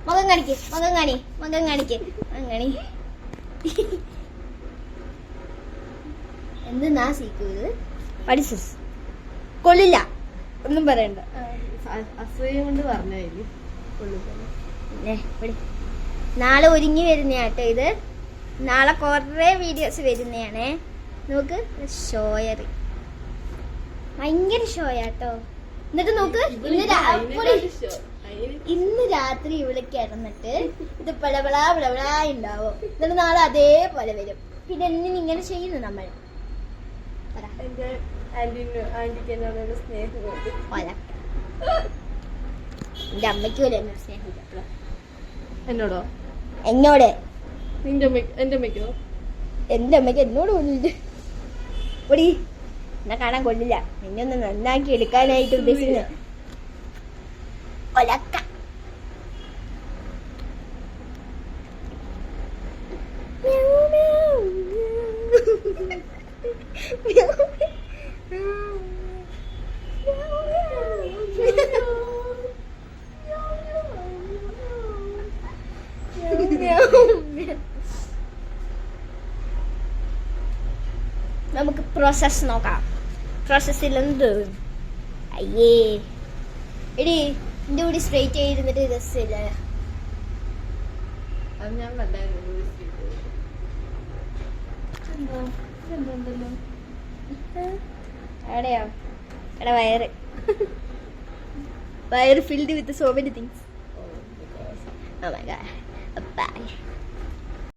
മുഖം കാണിക്ക് അങ്ങനെ എന്തെന്നാ സീക്കുന്നത് പഠിച്ചസ് കൊള്ളില്ല ഒന്നും പറയണ്ട. അസൂയ കൊണ്ട് പറഞ്ഞായിരുന്നു. പിന്നെ നാളെ ഒരുങ്ങി വരുന്നയാട്ടോ ഇത്. നാളെ കുറേ വീഡിയോസ് വരുന്നതാണേ. നോക്ക് ഷോയറി ഭയങ്കര ഷോയാട്ടോ. എന്നിട്ട് നോക്ക് ഇന്ന് രാത്രി ഇവിടെ കിടന്നിട്ട് ഇത് പളപളാ ഉണ്ടാവും. എന്നിട്ട് നാളെ അതേപോലെ വരും. പിന്നെ എന്തിനും ഇങ്ങനെ ചെയ്യുന്നു നമ്മൾ. എന്റെ ആന്റിക്ക് എന്നോട് സ്നേഹമുണ്ട്. എന്റെ അമ്മയ്ക്ക് പോലും എന്നോട് സ്നേഹമില്ല. എന്നോടോ? എന്നോട് നിന്റെ എന്റെ അമ്മയ്ക്കോ? എന്റെ അമ്മയ്ക്ക് എന്നോട് ഒന്നുമില്ല. പൊടി എന്നെ കാണാൻ കൊള്ളില്ല. നിന്നെ ഒന്ന് നന്നാക്കി എടുക്കാനായിട്ട് ഉദ്ദേശിക്കുന്നത്. ഒലക്ക നമുക്ക് പ്രോസസ് നോക്കാം. പ്രോസസ്സിൽ എന്ത് അയ്യേ എടി എന്റെ കൂടി സ്ട്രേറ്റ് ചെയ്തിരുന്നിട്ട് രസമില്ല. അത് ഞാൻ കണ്ടായിരുന്നു. എവിടെയോ എടാ വയറ് filled with so many things. Oh my god. Bye.